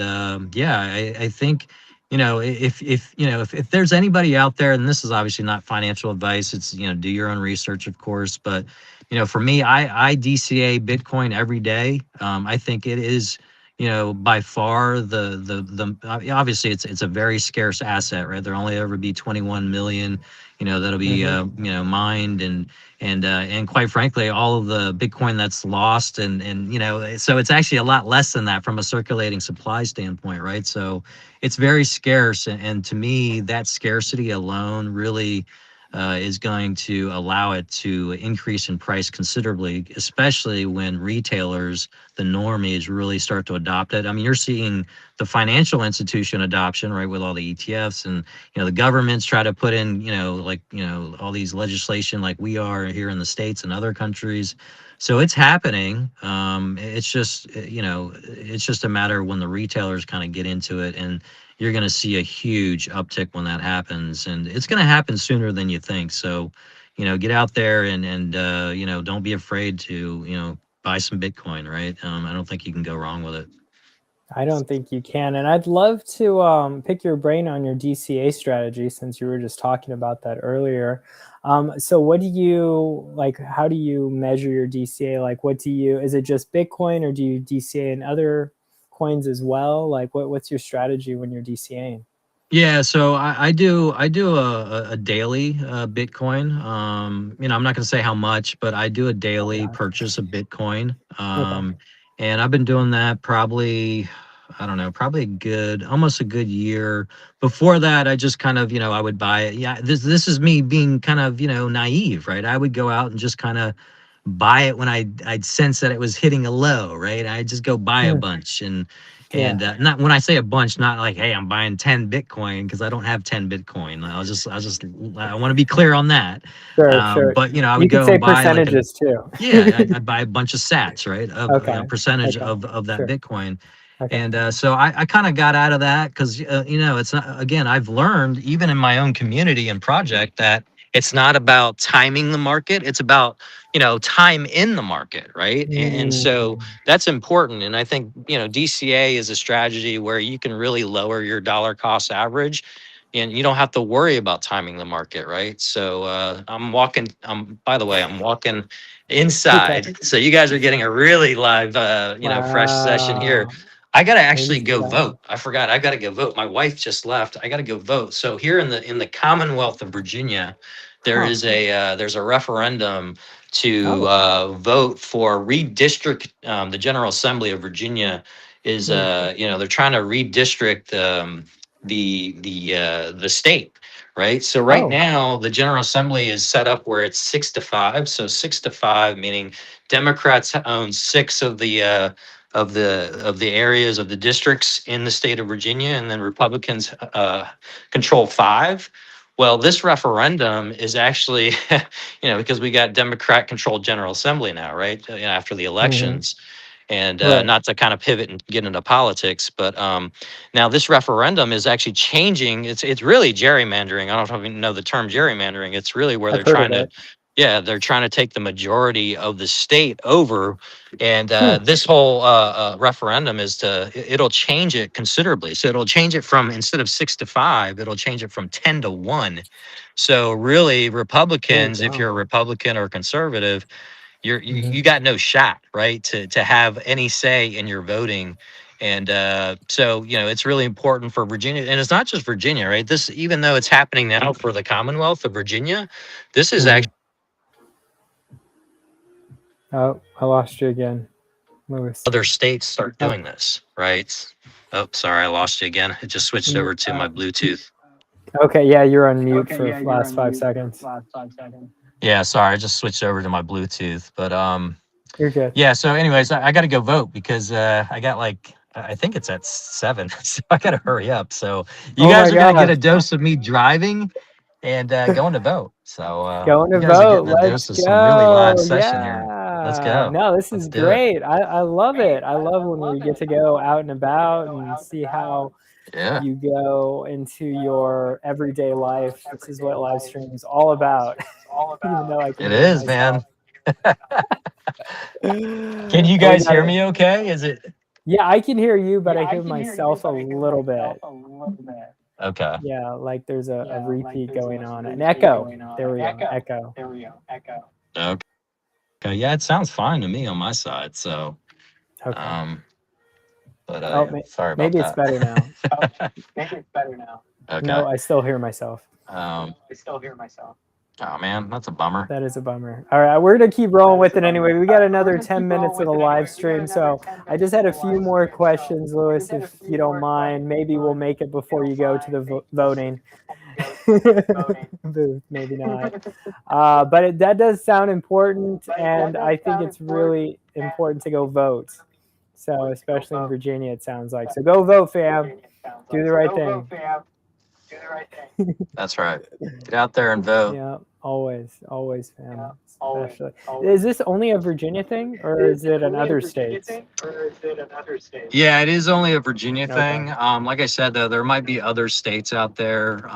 yeah, I think if there's anybody out there, and this is obviously not financial advice, it's do your own research, of course, but for me, I DCA Bitcoin every day. I think it is by far obviously it's a very scarce asset, right? There'll only ever be 21 million that'll be Mhm. mined, and quite frankly, all of the Bitcoin that's lost, and so it's actually a lot less than that from a circulating supply standpoint, right? So it's very scarce, and to me, that scarcity alone really is going to allow it to increase in price considerably, especially when retailers, the normies, really start to adopt it. I mean, you're seeing the financial institution adoption, right, with all the ETFs, and the governments try to put in, all these legislation like we are here in the States and other countries. So it's happening. It's just, it's just a matter of when the retailers kind of get into it, and you're going to see a huge uptick when that happens, and it's going to happen sooner than you think. So, get out there and don't be afraid to buy some Bitcoin, right? I don't think you can go wrong with it. I don't think you can. And I'd love to pick your brain on your DCA strategy since you were just talking about that earlier. So what do you like? How do you measure your DCA? Like, is it just Bitcoin or do you DCA in other coins as well? Like, what's your strategy when you're DCAing? Yeah, so I do a daily Bitcoin. I'm not going to say how much, but I do a Oh, daily gotcha. purchase of Bitcoin. Okay. And I've been doing that probably, I don't know, probably almost a good year. Before that, I just kind of, I would buy it. Yeah, this is me being kind of, naive, right? I would go out and just kind of buy it when I'd sense that it was hitting a low, right? I'd just go buy a Hmm. bunch, and Yeah. not when I say a bunch, not like, hey, I'm buying 10 Bitcoin, because I don't have 10 Bitcoin. I want to be clear on that. Sure, sure. But I You would could go say and buy like percentages too. yeah, I'd buy a bunch of sats, right? Of Okay. percentage Okay. of that Sure. Bitcoin. Okay. And so I kind of got out of that because, it's not, again, I've learned even in my own community and project that it's not about timing the market. It's about, time in the market, right? And so Mm. that's important. And I think, DCA is a strategy where you can really lower your dollar cost average, and you don't have to worry about timing the market, right? So by the way, I'm walking Okay. inside. So you guys are getting a really live, fresh session here. Wow. I gotta actually go Inside. vote. I forgot. I gotta go vote. My wife just left. I gotta go vote. So here in the Commonwealth of Virginia, Huh. there's a referendum to Oh. vote for redistrict. The General Assembly of Virginia is Hmm. they're trying to redistrict the state. Right. So right Oh. now the General Assembly is set up where it's 6-5. So 6-5, meaning Democrats own six of the areas of the districts in the state of Virginia, and then Republicans control five. Well, this referendum is actually, because we got Democrat-controlled General Assembly now, right? After the Hmm. elections, and Right. not to kind of pivot and get into politics, but now this referendum is actually changing. It's really gerrymandering. I don't know if you know the term gerrymandering. It's really where I've they're heard of trying to it. Yeah, they're trying to take the majority of the state over, and this whole referendum it'll change it considerably. So it'll change it from, instead of 6 to 5, it'll change it from 10 to 1. So really, Republicans, if you're a Republican or conservative, you got no shot, right, to have any say in your voting. And so, it's really important for Virginia, and it's not just Virginia, right? This, even though it's happening now for the Commonwealth of Virginia, this is actually. Oh, I lost you again, Lewis. Other states start doing this, right? Oh, sorry, I lost you again. It just switched over to my Bluetooth. Okay, yeah, you're on mute for the last 5 seconds. Yeah, sorry, I just switched over to my Bluetooth, but you're good. Yeah, so anyways, I got to go vote because I got I think it's at 7, so I got to hurry up. So you guys are gonna get a dose of me driving and going to vote. So going to you guys vote. are getting a dose of some really live session here. Let's go. No, this is great. I love it. I love when we get to go out and about and see how you go into your everyday life. This is what live stream is all about. Even though I can it is, man. Can you guys hear me okay? Is it? Yeah, I can hear you, but I hear myself a little bit. Okay. Yeah, like there's a repeat going on. An echo. There we go. Echo. Okay. Okay. Yeah, it sounds fine to me on my side. So, okay. But sorry about maybe that. It's better now. Maybe it's better now. Okay. No, I still hear myself. Oh man, that's a bummer. That is a bummer. All right, we're gonna keep rolling with it anyway. We got another 10 minutes of the live stream, so I just had a few more questions, Lewis, if you don't mind. Maybe we'll make it before you go to the voting. Maybe not. But that does sound important, and I think it's really important to go vote. So especially in Virginia, it sounds like. So go vote, fam. Do the right thing. That's right. Get out there and vote. Yeah, always, fam. Especially. Is this only a Virginia thing, or is it in other states? Yeah, it is only a Virginia thing. Like I said, though, there might be other states out there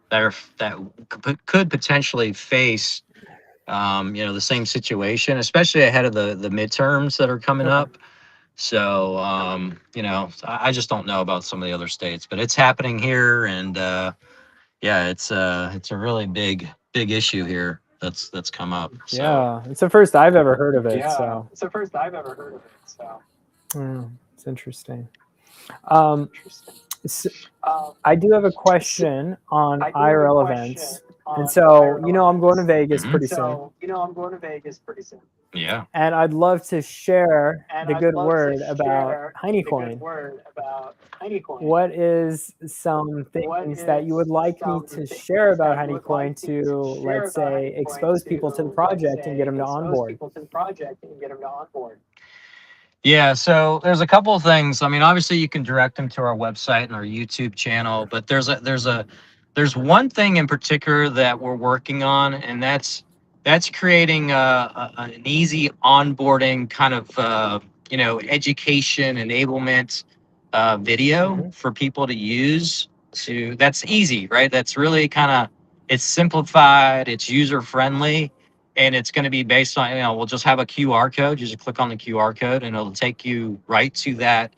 that could potentially face, the same situation, especially ahead of the midterms that are coming up. So, I just don't know about some of the other states, but it's happening here, and yeah, it's a really big issue here that's come up. So. Yeah, it's the first I've ever heard of it. So it's interesting. I do have a question on IRL events. And so, I'm going to Vegas pretty soon. Yeah. And I'd love to share the good word about Hiney Coin. What is some things that you would like me to share about Hiney Coin to, let's say, expose people to the project and get them to onboard? Yeah, so there's a couple of things. I mean, obviously you can direct them to our website and our YouTube channel, but there's one thing in particular that we're working on, and that's creating an easy onboarding kind of education enablement video for people to use. That's easy, right? That's really it's simplified, it's user friendly. And it's going to be based on, we'll just have a QR code. You just click on the QR code and it'll take you right to that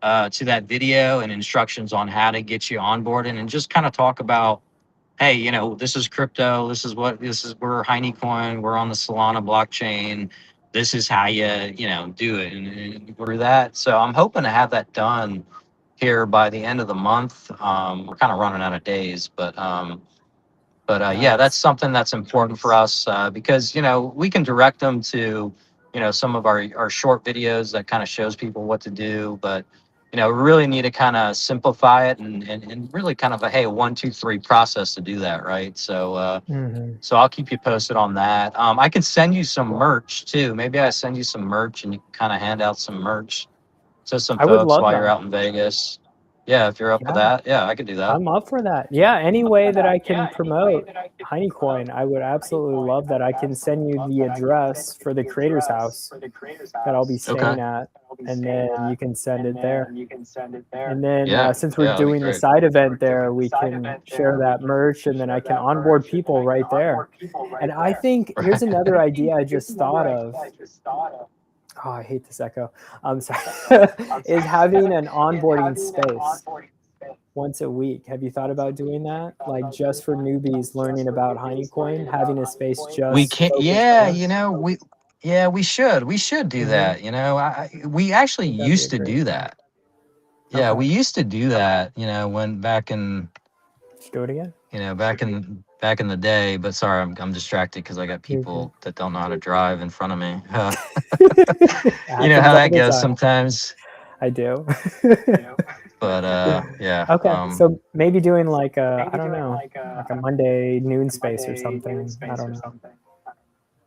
video and instructions on how to get you onboarded, and just kind of talk about, hey, this is crypto. This is we're Hiney Coin. We're on the Solana blockchain. This is how you do it. And we're that. So I'm hoping to have that done here by the end of the month. We're kind of running out of days, but yeah, that's something that's important for us because, we can direct them to, some of our short videos that kind of shows people what to do. But, we really need to kind of simplify it and really kind of a 1, 2, 3 process to do that. Right. So so I'll keep you posted on that. I can send you some merch, too. Maybe I send you some merch and you can kind of hand out some merch to some folks while you're out in Vegas. Yeah, if you're up for that, yeah, I could do that. I'm up for that. Yeah, any way that I can promote Honeycoin, I would absolutely love that. I can send you the address for the creator's house that I'll be staying at, and then you can send it there. And then since we're doing the side event there, we can share that merch, and then I can onboard people right there. And I think here's another idea I just thought of. Oh, I hate this echo. I'm sorry. Is having an onboarding space once a week. Have you thought about doing that? Like just for newbies learning about Honeycoin, having a space just we can't. Yeah, you know, we should do that. You know, we actually used to do that. Yeah, we used to do that. You know, when back in. Do it again. You know, back in the day. But sorry, I'm distracted because I got people that don't know how to drive in front of me. You know how that goes sometimes. I do. But yeah. Okay, so maybe doing like a, I don't know, like a Monday noon space or something. I don't know.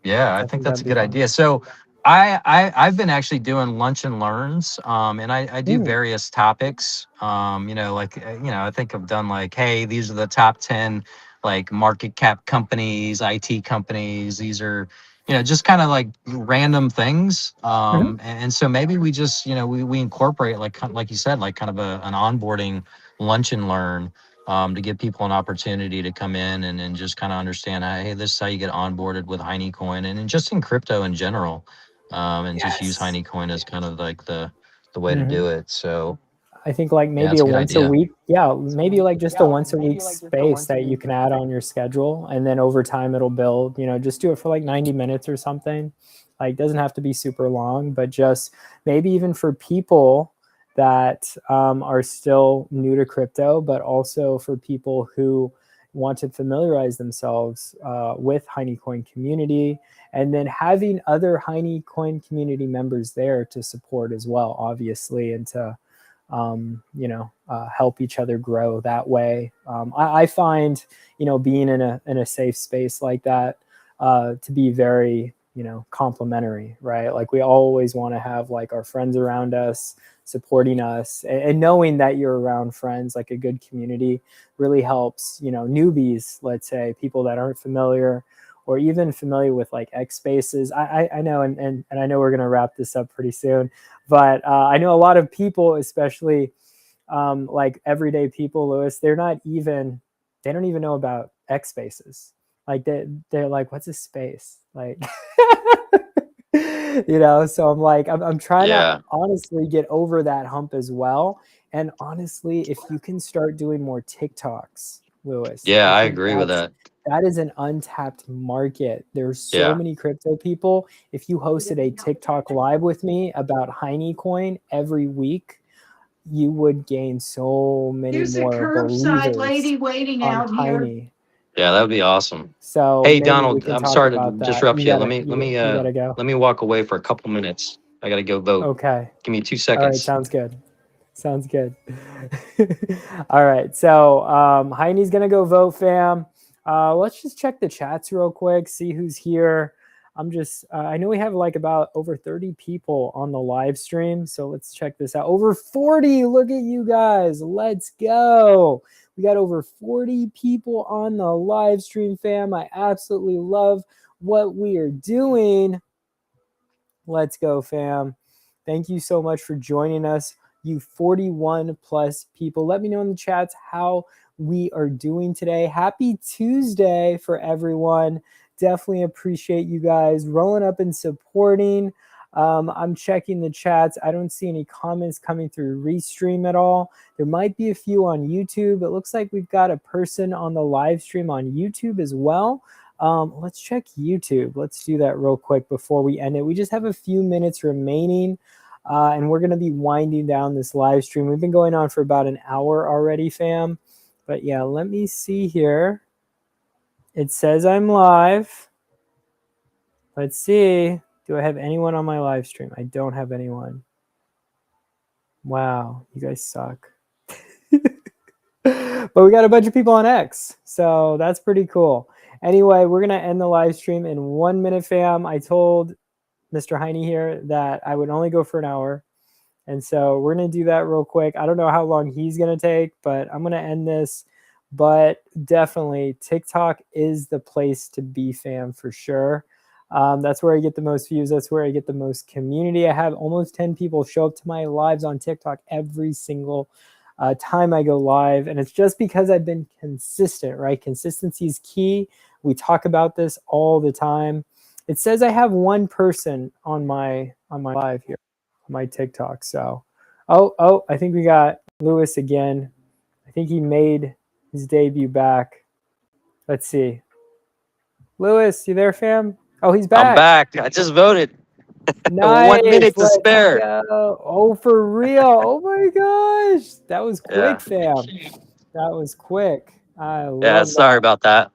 Yeah, I think that's a good idea. So I've been actually doing lunch and learns, and I do various topics. You know, like I think I've done like, hey, these are the top 10 like market cap companies, IT companies. These are, just kind of like random things. And so maybe we just, we incorporate like you said, like kind of an onboarding lunch and learn. To give people an opportunity to come in and just kind of understand, hey, this is how you get onboarded with Honeycoin and just in crypto in general, and just use Honeycoin as kind of like the way to do it. So I think like maybe a once a week, maybe like just a once a week space that you can add on your schedule, and then over time it'll build. Just do it for like 90 minutes or something. Like doesn't have to be super long, but just maybe even for people that are still new to crypto, but also for people who want to familiarize themselves with Honeycoin community, and then having other Honeycoin community members there to support as well, obviously, and to help each other grow that way. I find being in a safe space like that to be very complementary, right? Like we always want to have like our friends around us supporting us, and knowing that you're around friends, like a good community really helps newbies, let's say people that aren't familiar or even familiar with like X spaces. I know, and I know we're going to wrap this up pretty soon, but I know a lot of people, especially like everyday people, Lewis, they don't even know about X spaces. Like they're like, what's a space? Like, so I'm like, I'm trying to honestly get over that hump as well. And honestly, if you can start doing more TikToks, Lewis. Yeah, I agree with that. That is an untapped market. There's so many crypto people. If you hosted a TikTok live with me about Honeycoin every week, you would gain so many more believers lady waiting on out Hiney. here. Yeah, that would be awesome. So hey, Donald, I'm sorry to disrupt you. Let me walk away for a couple minutes. I gotta go vote. Okay. Give me 2 seconds. All right, sounds good. Sounds good. All right, so Hiney's gonna go vote, fam. Let's just check the chats real quick, see who's here. I know we have like about over 30 people on the live stream, so let's check this out. Over 40, look at you guys. Let's go. We got over 40 people on the live stream, fam. I absolutely love what we are doing. Let's go, fam. Thank you so much for joining us, you 41 plus people. Let me know in the chats how we are doing today. Happy Tuesday for everyone. Definitely appreciate you guys rolling up and supporting. I'm checking the chats. I don't see any comments coming through Restream at all. There might be a few on YouTube. It looks like we've got a person on the live stream on YouTube as well. Let's check YouTube. Let's do that real quick before we end it. We just have a few minutes remaining, and we're going to be winding down this live stream. We've been going on for about an hour already, fam. But yeah, let me see here. It says I'm live. Let's see. Do I have anyone on my live stream? I don't have anyone. Wow, you guys suck. But we got a bunch of people on X, so that's pretty cool. Anyway, we're going to end the live stream in 1 minute, fam. I told Mr. Hiney here that I would only go for an hour. And so we're going to do that real quick. I don't know how long he's going to take, but I'm going to end this. But definitely TikTok is the place to be, fam, for sure. That's where I get the most views. That's where I get the most community. I have almost 10 people show up to my lives on TikTok every single time I go live. And it's just because I've been consistent, right? Consistency is key. We talk about this all the time. It says I have one person on my live here, on my TikTok. So, I think we got Lewis again. I think he made his debut back. Let's see. Lewis, you there, fam? Oh, he's back. I'm back. I just voted. Nice. 1 minute to spare. Go. Oh, for real. Oh my gosh. That was quick, fam. That was quick. I love sorry about that.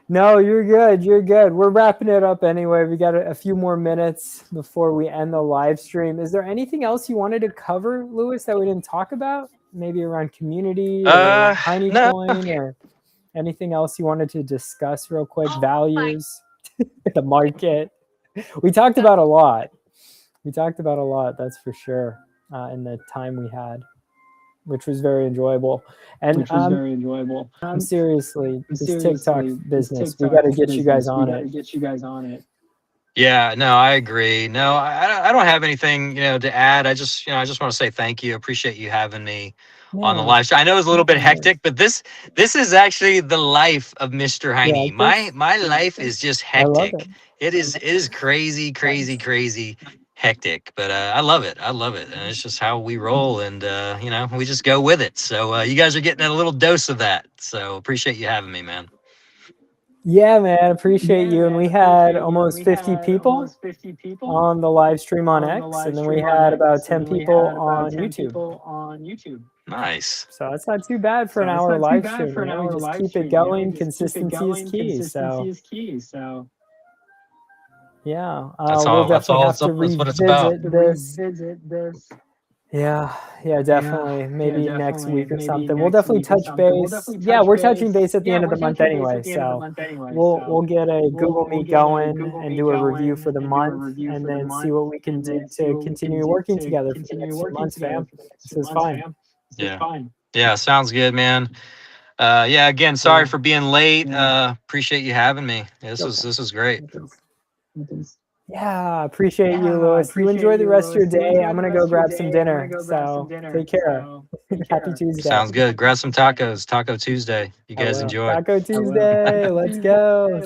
No, you're good. You're good. We're wrapping it up anyway. We got a few more minutes before we end the live stream. Is there anything else you wanted to cover, Lewis, that we didn't talk about? Maybe around community or Hiney coin or anything else you wanted to discuss real quick? Values, the market. We talked about a lot. That's for sure, in the time we had, which was very enjoyable. And seriously, this TikTok business, we got to get you guys on it. Yeah, no, I agree. No, I don't have anything, to add. I just want to say thank you. Appreciate you having me on the live stream. I know it's a little bit hectic, but this is actually the life of Mr. Hiney. My life is just hectic. It is crazy hectic, but I love it. And it's just how we roll, and we just go with it. So you guys are getting a little dose of that. So appreciate you having me, man. Yeah, man, appreciate you. And we had almost 50 people on the live stream on X, and then we had about 10 people on YouTube. Nice. So that's not too bad for an hour live stream. We just keep it going. Consistency is key. So yeah, we'll definitely have to revisit this. Yeah, definitely. Maybe next week or something. We'll definitely touch base. Yeah, we're touching base at the end of the month anyway. So we'll get a Google Meet going and do a review for the month, and then see what we can do to continue working together for the next few months, fam. This is fine. Yeah, sounds good, man. Again, sorry for being late. Appreciate you having me. This was great. Yeah, appreciate you, Lewis. You enjoy the rest of your day. I'm gonna go grab some dinner. So take care. Happy Tuesday. Sounds good. Grab some tacos. Taco Tuesday. You guys enjoy. Taco Tuesday. Let's go.